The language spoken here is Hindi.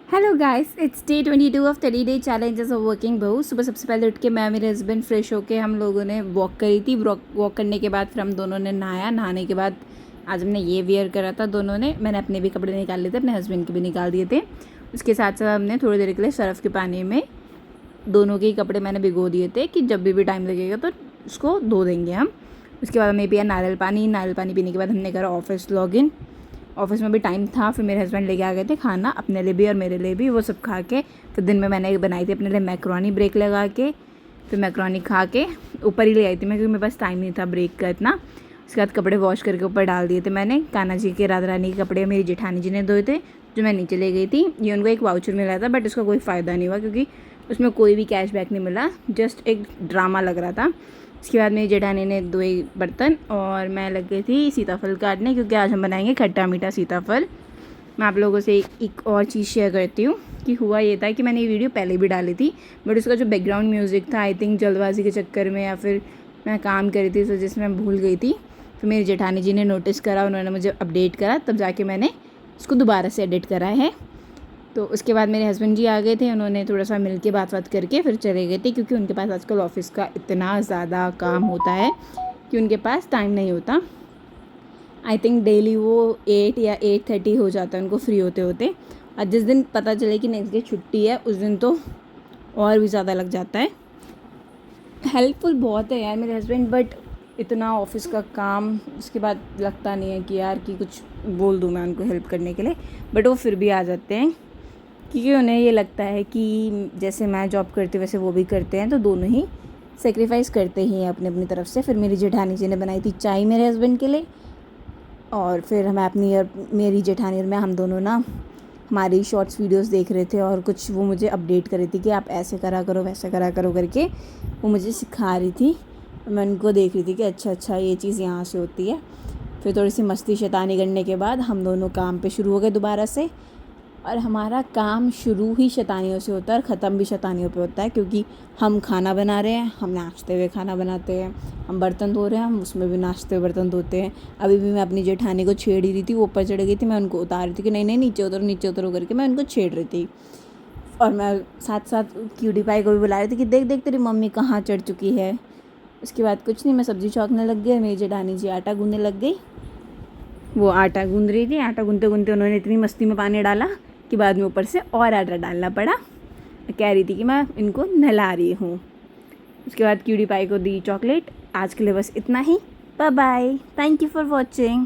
Hello guys, it's day 22 of 30 day challenges of working बहू। सुबह सबसे पहले उठ के मैं मेरे हस्बैंड फ्रेश होके हम लोगों ने वॉक करी थी। वॉक करने के बाद फिर हम दोनों ने नहाया। नहाने के बाद आज हमने ये वेयर करा था दोनों ने। मैंने अपने भी कपड़े निकाल लिए थे, अपने हस्बैंड के भी निकाल दिए थे। उसके साथ साथ हमने थोड़ी देर के लिए सर्फ़ के पानी में दोनों के ही कपड़े मैंने भिगो दिए थे कि जब भी टाइम लगेगा तो उसको धो देंगे हम। उसके बाद हमें पिया नारियल पानी पीने के बाद हमने करा ऑफिस लॉगिन। ऑफिस में भी टाइम था, फिर मेरे हस्बैंड लेके आ गए थे खाना अपने लिए भी और मेरे लिए भी। वो सब खा के फिर दिन में मैंने बनाई थी अपने लिए मैक्रोनी ब्रेक लगा के। फिर मैक्रोनी खा के ऊपर ही ले आई थी मैं, क्योंकि मेरे पास टाइम नहीं था ब्रेक का इतना। उसके बाद कपड़े वॉश करके ऊपर डाल दिए थे मैंने। कान्हा जी के, राधा रानी के कपड़े मेरी जेठानी जी ने धोए थे, जो मैं नीचे ले गई थी। ये उनको एक वाउचर मिला था, बट उसका कोई फ़ायदा नहीं हुआ क्योंकि उसमें कोई भी कैशबैक नहीं मिला, जस्ट एक ड्रामा लग रहा था। उसके बाद मेरी जेठानी ने धोए बर्तन और मैं लग गई थी सीताफल काटने, क्योंकि आज हम बनाएंगे खट्टा मीठा सीताफल। मैं आप लोगों से एक और चीज़ शेयर करती हूँ कि हुआ ये था कि मैंने ये वीडियो पहले भी डाली थी, बट उसका जो बैकग्राउंड म्यूज़िक था, आई थिंक जल्दबाजी के चक्कर में या फिर मैं काम कर रही थी इस वजह से मैं भूल गई थी। फिर मेरी जेठानी जी ने नोटिस करा, उन्होंने मुझे अपडेट करा, तब जाके मैंने उसको दोबारा से एडिट करा है। तो उसके बाद मेरे हस्बैंड जी आ गए थे, उन्होंने थोड़ा सा मिल के बात करके फिर चले गए थे, क्योंकि उनके पास आजकल ऑफिस का इतना ज़्यादा काम होता है कि उनके पास टाइम नहीं होता। आई थिंक डेली वो 8 या 8:30 हो जाता है उनको फ्री होते होते। और जिस दिन पता चले कि नेक्स्ट डे छुट्टी है उस दिन तो और भी ज़्यादा लग जाता है। हेल्पफुल बहुत है यार मेरे हस्बैंड, बट इतना ऑफिस का काम, उसके बाद लगता नहीं है कि यार कि कुछ बोल दूँ मैं उनको हेल्प करने के लिए, बट वो फिर भी आ जाते हैं, क्योंकि उन्हें ये लगता है कि जैसे मैं जॉब करती हूँ वैसे वो भी करते हैं, तो दोनों ही सेक्रीफाइस करते ही हैं अपनी अपनी तरफ से। फिर मेरी जेठानी जी ने बनाई थी चाय मेरे हस्बैंड के लिए, और फिर मैं अपनी और मेरी जेठानी और मैं हम दोनों ना हमारी शॉर्ट्स वीडियोस देख रहे थे, और कुछ वो मुझे अपडेट कर रही थी कि आप ऐसे करा करो वैसे करा करो करके वो मुझे सिखा रही थी। मैं उनको देख रही थी कि अच्छा अच्छा ये चीज़ यहाँ से होती है। फिर थोड़ी सी मस्ती शैतानी करने के बाद हम दोनों काम पे शुरू हो गए दोबारा से। और हमारा काम शुरू ही शैतानियों से होता है और ख़त्म भी शैतानियों पे होता है, क्योंकि हम खाना बना रहे हैं, हम नाचते हुए खाना बनाते हैं। हम बर्तन धो रहे हैं, हम उसमें भी नाचते हुए बर्तन धोते हैं। अभी भी मैं अपनी जेठानी को छेड़ ही रही थी, वो ऊपर चढ़ गई थी, मैं उनको उतार रही थी कि नहीं नहीं नीचे उतरो करके मैं उनको छेड़ रही थी। और मैं साथ साथ क्यूटी पाई को भी बुला रही थी कि देख देख तेरी मम्मी कहाँ चढ़ चुकी है। उसके बाद कुछ नहीं, मैं सब्ज़ी चौंकने लग गई, मेरी जेठानी जी आटा गूँधने लग गई। वो आटा गूँध रही थी, आटा गूँधते गूँधते उन्होंने इतनी मस्ती में पानी डाला कि बाद में ऊपर से और आटा डालना पड़ा। कह रही थी कि मैं इनको नहला रही हूँ। उसके बाद क्यूटी पाई को दी चॉकलेट। आज के लिए बस इतना ही। Bye bye, thank you for watching.